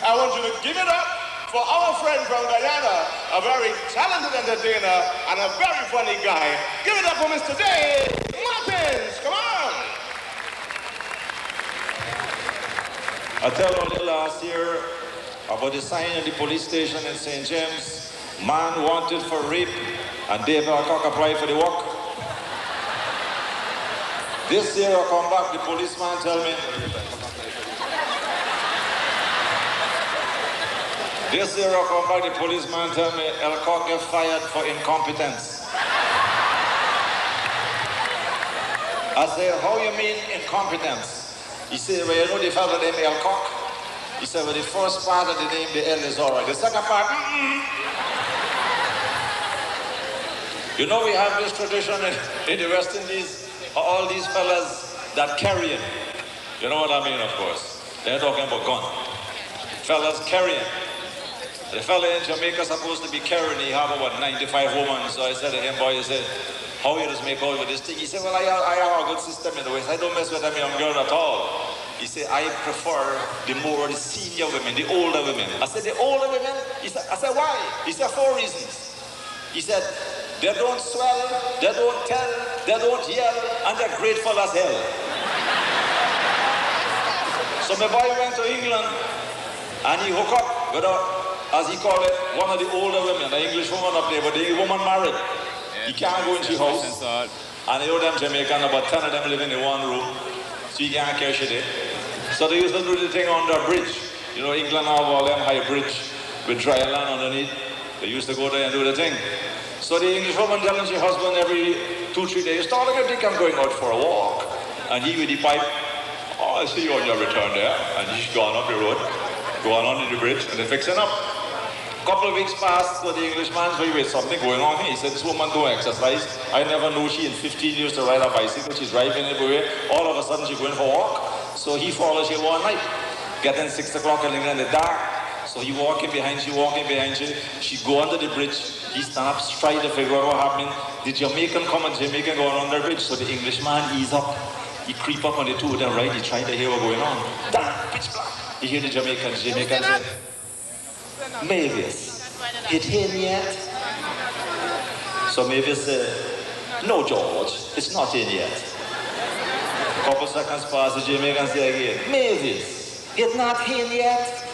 I want you to give it up for our friend from Guyana, a very talented entertainer and a very funny guy. Give it up for Mr. Dave Martins. Come on. I tell you last year about the sign at the police station in St. James. Man wanted for rape, and Dave Alcock applied for the work. This year I come back, the policeman tell me. This year I come back, the policeman tell me, Alcock get fired for incompetence. I say, how you mean incompetence? He said, well, you know the fellow named Alcock? He said, well, the first part of the name, the L is all right. The second part, You know, we have this tradition in the West Indies, all these fellas that carrying. You know what I mean, of course. They're talking about gun. Fellas carrying. The fella in Jamaica supposed to be carrying, he have about 95 women. So I said to him, boy, he said, how you just make out with this thing? He said, well, I have a good system in the West. I don't mess with them young girl at all. He said, I prefer the senior women, the older women. I said, the older women? I said, why? He said, 4 reasons. He said, they don't swell, they don't tell, they don't yell, and they're grateful as hell. So my boy went to England, and he hooked up with as he called it, one of the older women, an English woman up there, but the woman married. He can't go into her house. And you know them Jamaican, about 10 of them live in one room, so he can't carry shit in. So they used to do the thing under a bridge. You know, England have all them high bridge with dry land underneath. They used to go there and do the thing. So the English woman telling her husband every 2-3 days, darling, I think I'm going out for a walk. And he with the pipe, oh, I see you on your return there. And he's gone up the road, going on the bridge, and they're fixing up. A couple of weeks passed, so the Englishman's wait, something going on here. He said, this woman don't exercise. I never knew she in 15 years to ride a bicycle. She's driving everywhere. All of a sudden, she's going for a walk. So he follows her one night. Getting 6 o'clock in the dark. So he walking behind she. She go under the bridge. He stand up, try to figure out what happened. The Jamaican come and Jamaican go on under the bridge. So the Englishman ease up. He creep up on the two of them, right? He try to hear what's going on. Damn, pitch black. He hear the Jamaican say, Mavis, it him yet? So Mavis said, no, George, it's not in yet. A couple seconds pass, the Jamaican say again, Mavis, it's not in yet?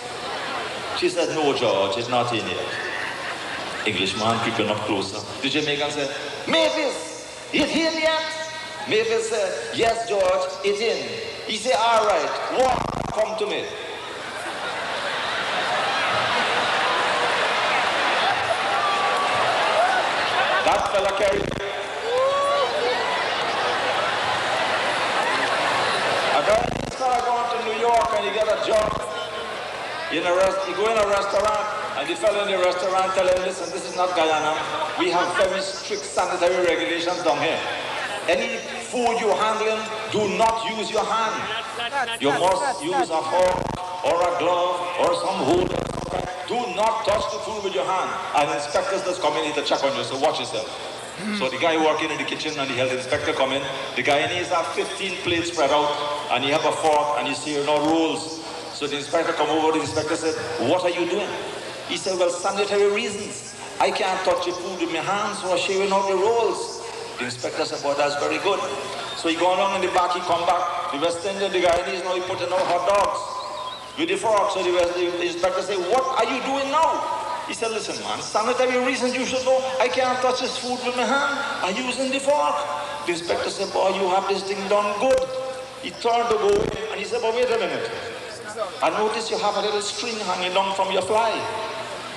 She said, no, George, it's not in yet. Englishman creeping up closer. The Jamaican said, Mavis, it's in yet? Mavis said, yes, George, it's in. He said, all right, walk, come to me. That fella carried. A guy started going to New York and he got a job. He go in a restaurant and the fella in the restaurant tell him, listen, this is not Guyana. We have very strict sanitary regulations down here. Any food you're handling, do not use your hand. You must use a fork or a glove or some holder. Do not touch the food with your hand. And inspectors that's coming in to check on you, so watch yourself. So the guy working in the kitchen and the health inspector come in. The guy needs have 15 plates spread out and he have a fork and you see no rolls. So the inspector come over, the inspector said, what are you doing? He said, well, sanitary reasons. I can't touch the food with my hands, so I'm sharing out the rolls. The inspector said, well, that's very good. So he go along in the back, he come back. The West Indian, the guy needs now he putting out hot dogs with the fork. So the inspector said, what are you doing now? He said, listen, man, sanitary reasons you should know. I can't touch this food with my hand. I'm using the fork. The inspector said, boy, you have this thing done good. He turned to go and he said, but wait a minute. I noticed you have a little string hanging down from your fly.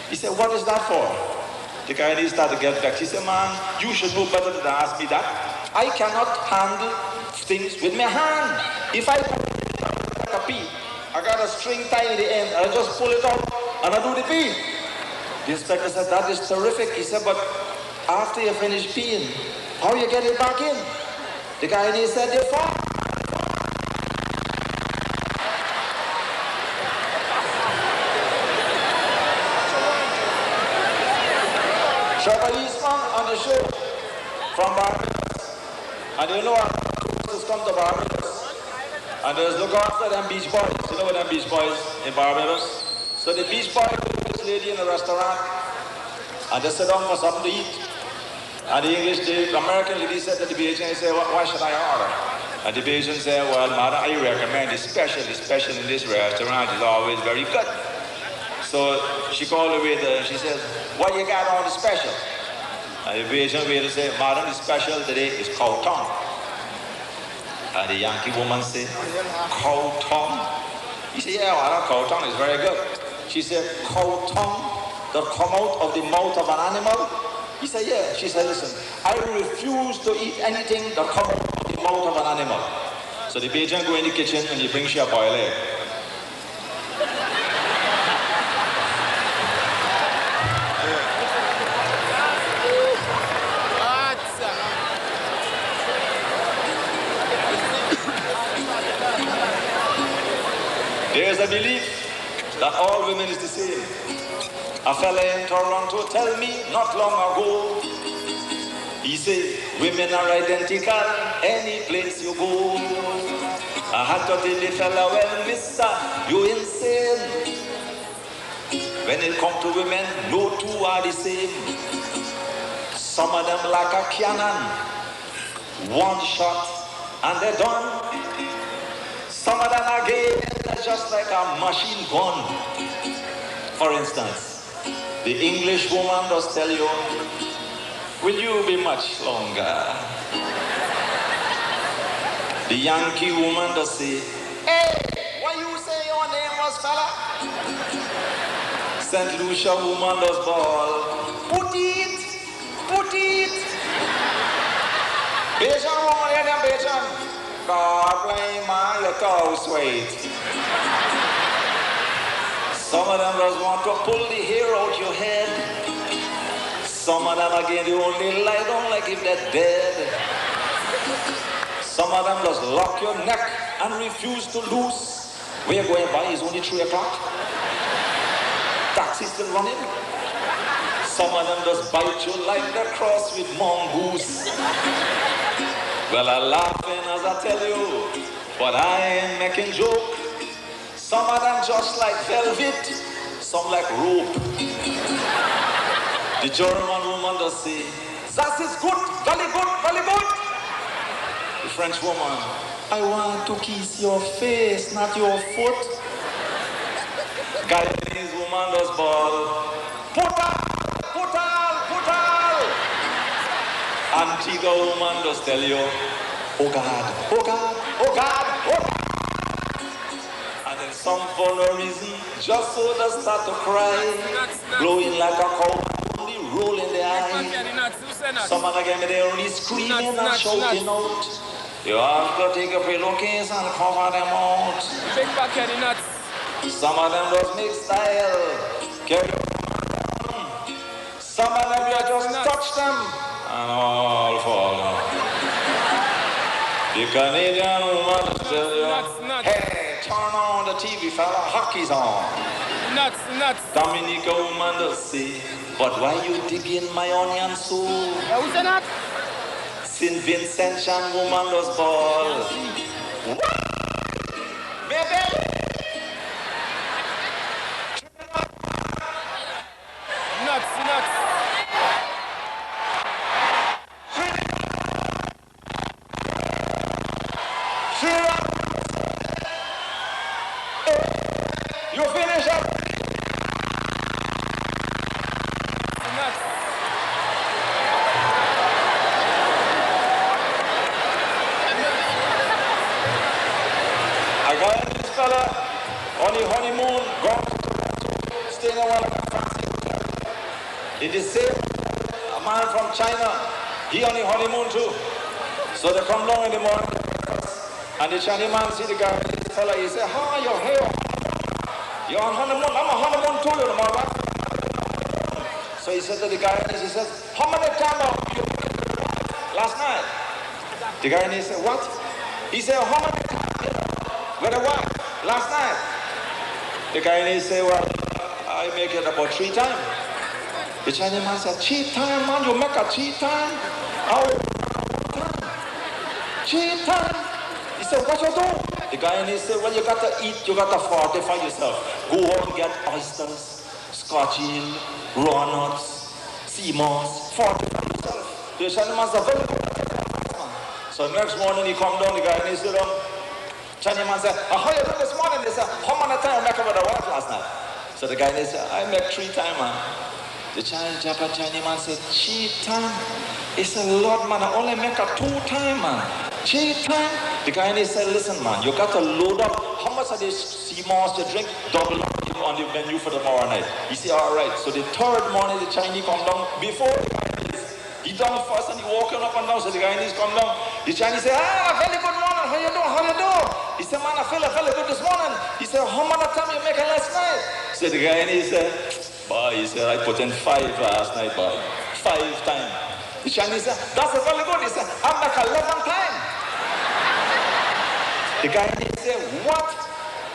He said, what is that for? The guy started to get vexed. He said, man, you should know better than ask me that. I cannot handle things with my hand. If I like a pea, I got a string tied in the end, and I just pull it out, and I do the pee. The inspector said, that is terrific. He said, but after you finish peeing, how you get it back in? The guy said, the fork. Trevor Eastman on the show from Barbados. And you know tourists come to Barbados. And there's look after them beach boys. You know what them beach boys in Barbados? So the beach boy took this lady in a restaurant and they sat down for something to eat. And the American lady said to the Bayesian, said, why should I order? And the Bayesian said, well, madam, I recommend the special in this restaurant is always very good. So she called the waiter and she says, what you got on the special? And the Bayesian waiter said, madam, the special today is cow tongue. And the Yankee woman said, cow tongue? He said, yeah, well, cow tongue is very good. She said, cow tongue that come out of the mouth of an animal? He said, yeah. She said, listen, I refuse to eat anything that comes out of the mouth of an animal. So the Bayesian go in the kitchen and he brings you a boiled egg. There is a belief that all women is the same. A fella in Toronto tell me not long ago, he said, women are identical any place you go. I had to tell the fella, well, mister, you insane. When it comes to women, no two are the same. Some of them like a cannon, one shot and they're done. Some of them again, they're just like a machine gun. For instance, the English woman does tell you, will you be much longer? The Yankee woman does say, hey, what you say your name was, fella? St. Lucia woman does bawl, put it, put it. Bayesian woman, hear them Bayesian. God blame man, your toes sweet. Some of them just want to pull the hair out your head. Some of them again, they only lie down like if they're dead. Some of them just lock your neck and refuse to loose. Where you're going by is only 3 o'clock. Taxi still running. Some of them just bite you like the cross with mongoose. Well, I'm laughing as I tell you, but I ain't making joke. Some of them just like velvet, some like rope. The German woman does say, that is good, very good, very good. The French woman, I want to kiss your face, not your foot. Guyanese woman does bawl, putal, putal, putal. Antigua woman does tell you, oh God, oh God, oh God, oh God. And then some for no reason, just so they start to cry, blowing like a cow, only rolling their eyes. Some of them they're only screaming and shouting out. You have to take a pillowcase and cover them out. Some of them just make style. Some of them you just touch them and all fall down. The Canadian woman tell you, hey, turn on the TV, fella, hockey's on. Nuts. Dominica woman does say, but why you digging my onion so? Who's that? St. Vincentian woman does ball. What? Baby! Nuts. You finish up. I got this fella on the honeymoon, gone to staying in one of the fancy hotels. It is same a man from China, he on the honeymoon too. So they come down in the morning, and the Chinese man see the guy, this fella, he say, how are you here? You're on honeymoon, I'm on honeymoon too, you know, right? So he said to the guy, he says, how many times have you last night? The guy said, what? He said, how many times? With a what? Last night. The guy said, well, I make it about 3 times. The Chinese man said, 3 times, man, you make a 3 times? How? 3 times? He said, what you do? The Guyanese said, well, you got to eat, you got to fortify yourself. Go out and get oysters, Scotch eel, raw nuts, sea moss, fortify yourself. The Chinese man said, very good. So next morning he come down, the Guyanese sit down. Chinese man said, how you doing this morning? They said, how many times you make with the wife last night? So the Guyanese said, I make 3 times, man. The Chinese man said, 3 times? He said, Lord, man, I only make a 2 times, man. 3 times? The Guyanese said, listen, man, you got to load up. How much of this sea moss you drink? Double up on the menu for tomorrow night. He said, all right. So the 3rd morning, the Chinese come down before the Guyanese. He done first and he walking up and down. So the Guyanese come down. The Chinese say, very good morning. How you doing? How you doing? He said, man, I feel very good this morning. He said, how many times you make it last night? So the Guyanese said, boy, he said, I put in 5 last night, boy. 5 times. The Chinese said, that's very good. He said, I make 11 times. The Guyanese said, what?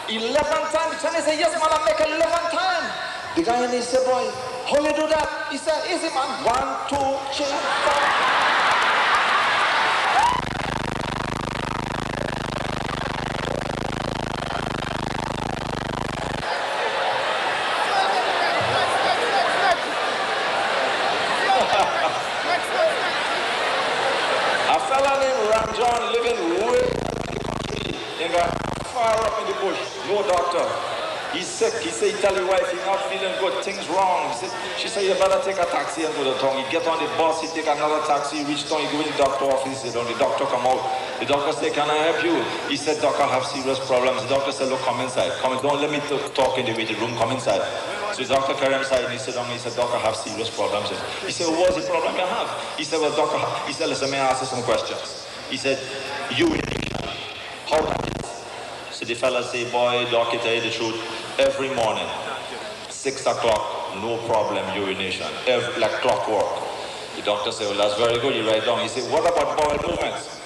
11 times? The Chinese said, yes, man, I make 11 times. The Guyanese said, boy, how you do that? He said, easy, man. 1, 2, 3, 4. Far up in the bush, no doctor. He's sick. He said, tell your wife he's not feeling good, things wrong. She said, you better take a taxi and go to town. He get on the bus, he take another taxi, reach town, he go in the doctor office, he said, the doctor come out. The doctor said, can I help you? He said, doctor, I have serious problems. The doctor said, look, come inside. Come, don't let me talk in the waiting room, come inside. So the doctor carried him inside and he said, doctor, I have serious problems. He said, well, what's the problem you have? He said, well, doctor, he said, listen, may I ask you some questions? He said, urination. How that is? So the fella say, boy, doctor, tell you the truth, every morning, 6 o'clock, no problem, urination, like clockwork. The doctor said, well, that's very good, you write down. He said, what about bowel movements?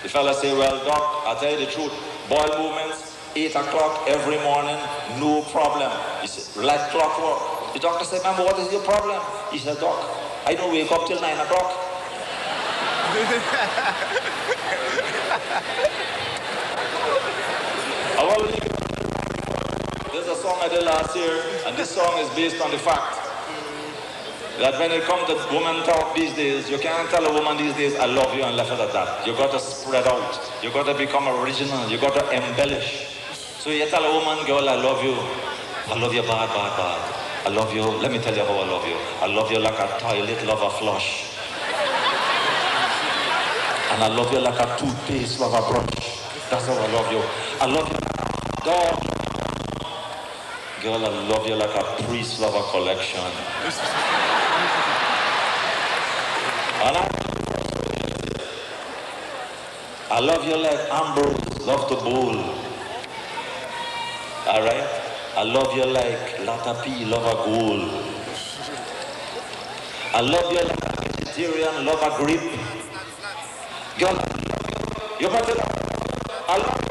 The fella say, well, doc, I'll tell you the truth, bowel movements, 8 o'clock every morning, no problem. He said, like clockwork. The doctor said, man, what is your problem? He said, doc, I don't wake up till 9 o'clock. There's a song I did last year, and this song is based on the fact that when it comes to woman talk these days, you can't tell a woman these days, I love you, and left it at that. You got to spread out. You got to become original. You got to embellish. So you tell a woman, girl, I love you. I love you bad, bad, bad. I love you. Let me tell you how I love you. I love you like a toilet love a flush. And I love you like a toothpaste love a brush. That's how I love you. I love you like a dog. Girl, I love you like a priest love a collection. And I love you like Ambrose love to bowl. Alright? I love you like Lata P love a goal. I love you like a vegetarian love a grip. Girl, you better I love you.